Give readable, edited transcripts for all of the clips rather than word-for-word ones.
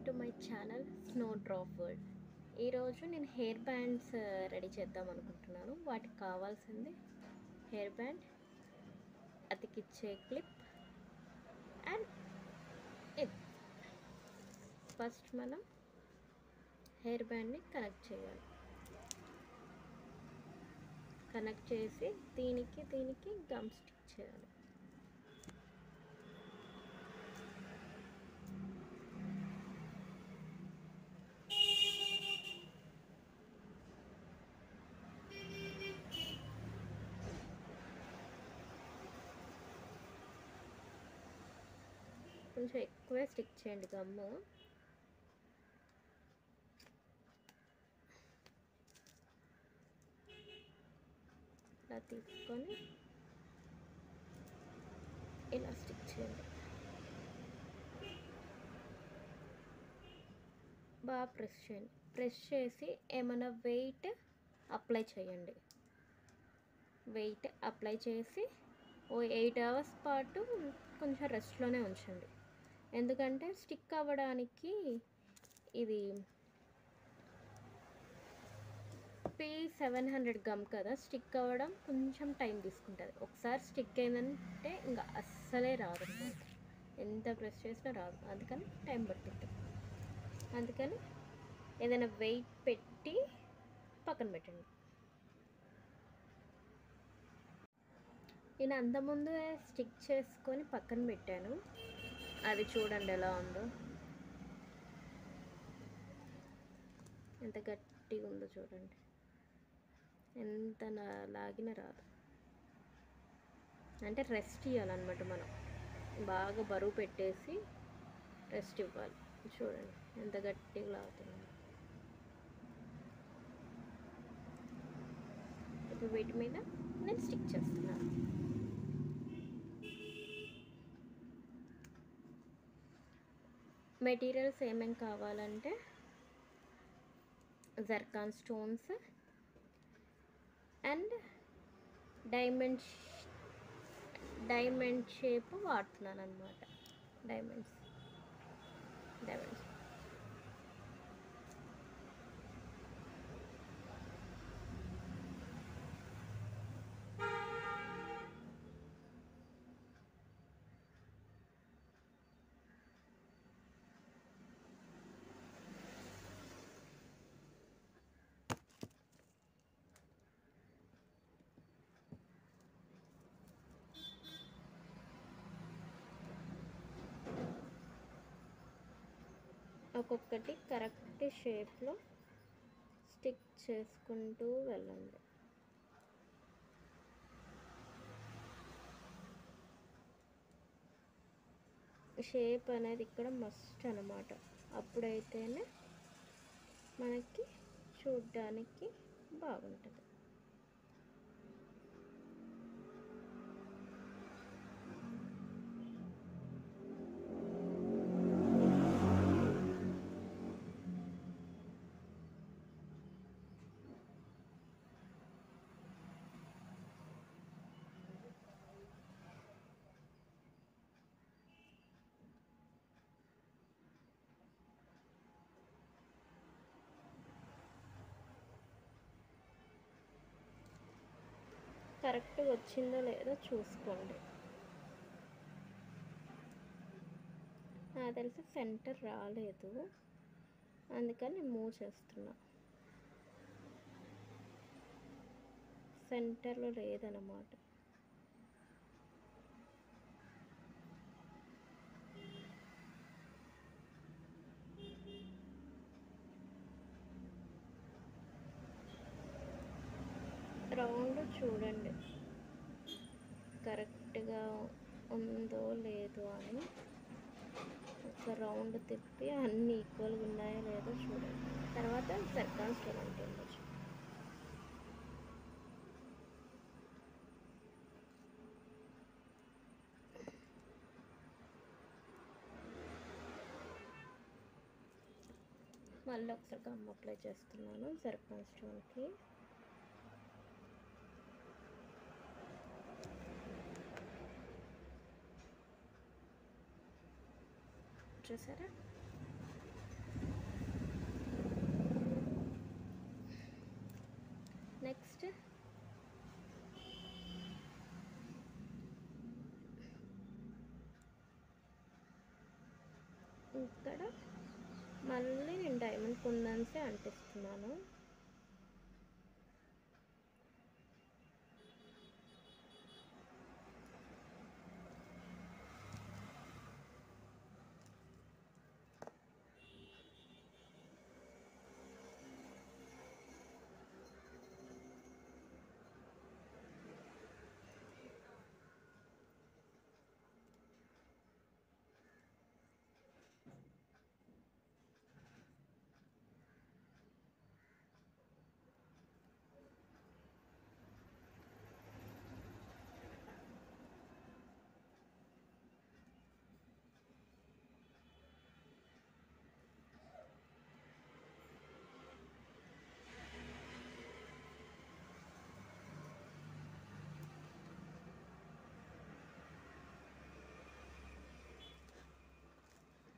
To my channel snow drop world. ఈరోజు నేను hair bands ready చేద్దాం అనుకుంటున్నాను. వాటికి కావాల్సింది హెయిర్ బ్యాండ్, అతికిచ్చే క్లిప్ అండ్ ఇది. ఫస్ట్ మనం హెయిర్ బ్యాండ్ని కనెక్ట్ చేయాలి. కనెక్ట్ చేసి దీనికి గమ్ స్టిక్ చేయాలి. కొంచెం ఎక్కువే స్టిక్ చేయండి గమ్ము. ఇలా తీసుకొని ఇలా స్టిక్ చేయండి. బాగా ప్రెస్ చేయండి. ప్రెస్ చేసి ఏమైనా వెయిట్ అప్లై చేయండి. వెయిట్ అప్లై చేసి ఓ 8 అవర్స్ పాటు కొంచెం రెస్ట్లోనే ఉంచండి. ఎందుకంటే స్టిక్ అవ్వడానికి ఇది P700 గమ్ కదా, స్టిక్ అవ్వడం కొంచెం టైం తీసుకుంటుంది. ఒకసారి స్టిక్ అయిందంటే ఇంకా అస్సలే రాదు అన్నమాట. ఎంత ప్రెస్ చేసినా రాదు, అందుకని టైం పడుతుంది. అందుకని ఏదైనా వెయిట్ పెట్టి పక్కన పెట్టండి. నేను అంతకుముందు స్టిక్ చేసుకొని పక్కన పెట్టాను. అది చూడండి ఎలా ఉందో, ఎంత గట్టిగా ఉందో చూడండి. ఎంత లాగిన రాదు. అంటే రెస్ట్ ఇవ్వాలన్నమాట. మనం బాగా బరువు పెట్టేసి రెస్ట్ ఇవ్వాలి. చూడండి ఎంత గట్టిగా లాగుతుంది. ఇప్పుడు వీటి మీద నేను స్టిక్ చేస్తున్నాను. మెటీరియల్స్ ఏమేమి కావాలంటే zircon stones and diamond shape వాడుతున్నాను అన్నమాట. డైమండ్స్ ఒక్కొక్కటి కరెక్ట్ షేప్లో స్టిక్ చేసుకుంటూ వెళ్ళండి. షేప్ అనేది ఇక్కడ మస్ట్ అన్నమాట. అప్పుడైతేనే మనకి చూడ్డానికి బాగుంటుంది. కరెక్ట్ వచ్చిందో లేదో చూసుకోండి. నాకు తెలిసి సెంటర్ రాలేదు, అందుకని నేను మూవ్ చేస్తున్నా. సెంటర్లో లేదన్నమాట. రౌండ్ చూడండి కరెక్ట్గా ఉందో లేదో అని. ఒక రౌండ్ తిప్పి అన్నీ ఈక్వల్గా ఉన్నాయో లేదో చూడండి. తర్వాత జర్కాన్ స్టోన్ అంటే ఉండొచ్చు. మళ్ళీ ఒకసారి గమ్ అప్లై చేస్తున్నాను జర్కాన్ స్టోన్కి. చూసారా ఇక్కడ మళ్ళీ నేను డైమండ్ కుందన్సే అంటిస్తున్నాను.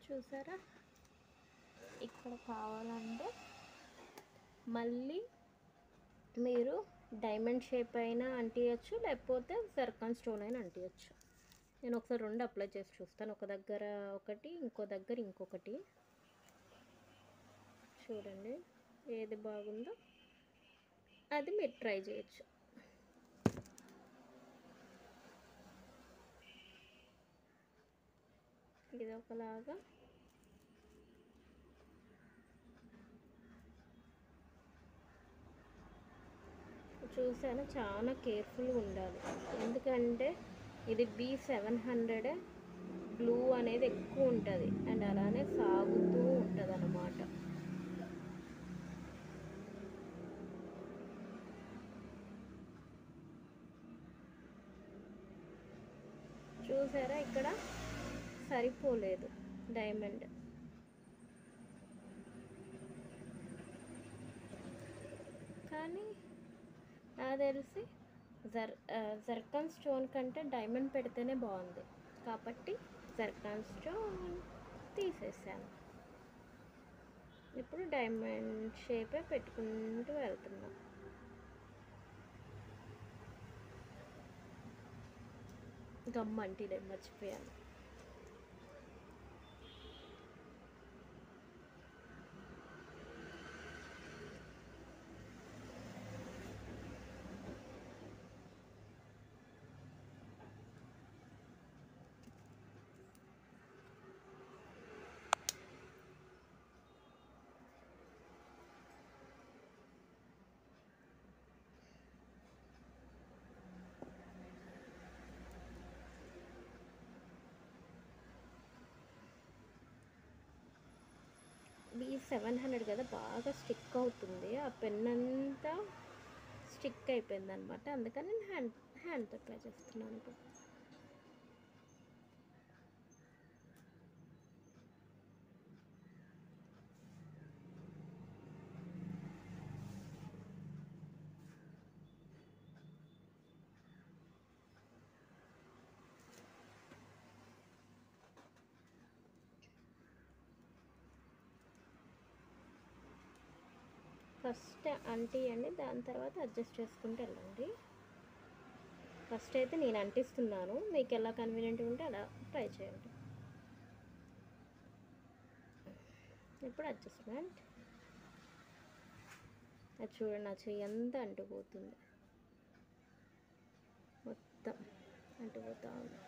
చూసారా, ఇక్కడ కావాలంటే మళ్ళీ మీరు డైమండ్ షేప్ అయినా అంటియచ్చు, లేకపోతే జర్కాన్ స్టోన్ అయినా అంటియచ్చు. నేను ఒకసారి రెండు అప్లై చేసి చూస్తాను, ఒక దగ్గర ఒకటి, ఇంకో దగ్గర ఇంకొకటి. చూడండి ఏది బాగుందో అది మీరు ట్రై చేయొచ్చు. ఇది ఒకలాగా చూసాను, చాలా కేర్ఫుల్గా ఉండాలి. ఎందుకంటే ఇది B700 గ్లూ అనేది ఎక్కువ ఉంటుంది అండ్ అలానే సాగుతూ ఉంటుంది అన్నమాట. చూసారా, ఇక్కడ సరిపోలేదు డైమండ్. కానీ నాకు తెలిసి జర్కాన్ స్టోన్ కంటే డైమండ్ పెడితేనే బాగుంది కాబట్టి జర్కాన్ స్టోన్ తీసేసాను. ఇప్పుడు డైమండ్ షేపే పెట్టుకుంటూ వెళ్తున్నా. గమ్ అంటే మర్చిపోయాను. B700 కదా, బాగా స్టిక్ అవుతుంది. ఆ పెన్ అంతా స్టిక్ అయిపోయింది అనమాట. అందుకని నేను హ్యాండ్తో ట్రై చేస్తున్నాను. ఫస్ట్ అంటియండి, దాని తర్వాత అడ్జస్ట్ చేసుకుంటూ వెళ్ళండి. ఫస్ట్ అయితే నేను అంటిస్తున్నాను, మీకు ఎలా కన్వీనియంట్గా ఉంటే అలా ట్రై చేయండి. ఇప్పుడు అడ్జస్ట్మెంట్. అది చూడండి, నా చెయ్యి అంతా అంటుపోతుంది, మొత్తం అంటుపోతా ఉంది.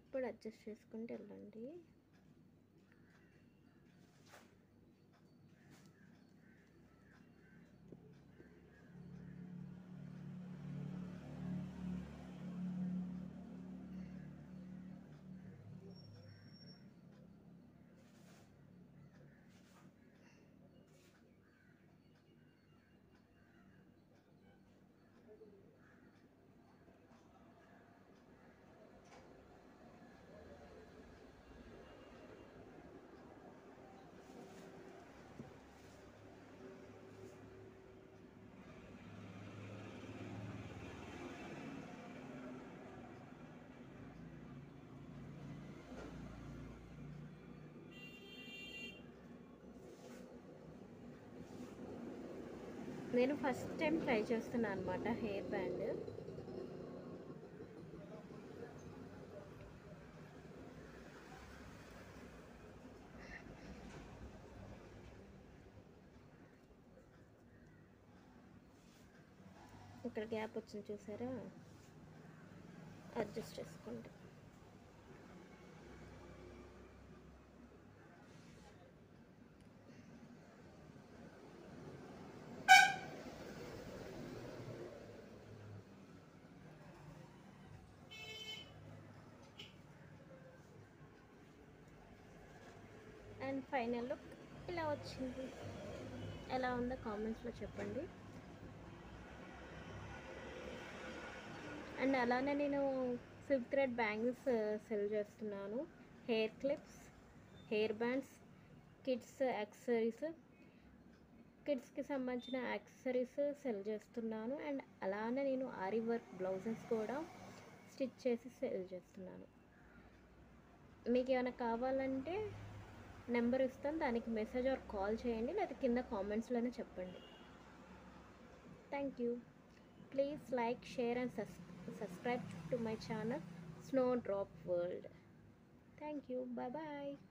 ఇప్పుడు అడ్జస్ట్ చేసుకుంటూ వెళ్ళండి. నేను ఫస్ట్ టైం ట్రై చేస్తున్నాను అనమాట హెయిర్ బ్యాండ్. ఇక్కడ గ్యాప్ వచ్చింది చూసారా, అడ్జస్ట్ చేసుకోండి. అండ్ ఫైనల్ లుక్ ఇలా వచ్చింది. ఎలా ఉందో కామెంట్స్లో చెప్పండి. అండ్ అలానే నేను సిల్క్ థ్రెడ్ బ్యాంగిల్స్ సెల్ చేస్తున్నాను, hair clips, hair bands, kids accessories, కిడ్స్కి సంబంధించిన యాక్సెసరీస్ సెల్ చేస్తున్నాను. అండ్ అలానే నేను ఆరి వర్క్ బ్లౌజెస్ కూడా స్టిచ్ చేసి సెల్ చేస్తున్నాను. మీకు ఏమైనా కావాలంటే నెంబర్ ఇస్తాను, దానికి మెసేజ్ ఆర్ కాల్ చేయండి, లేదా కింద కామెంట్స్లోనే చెప్పండి. Thank you. Please like, share and subscribe to my channel Snowdrop World. Thank you. Bye bye.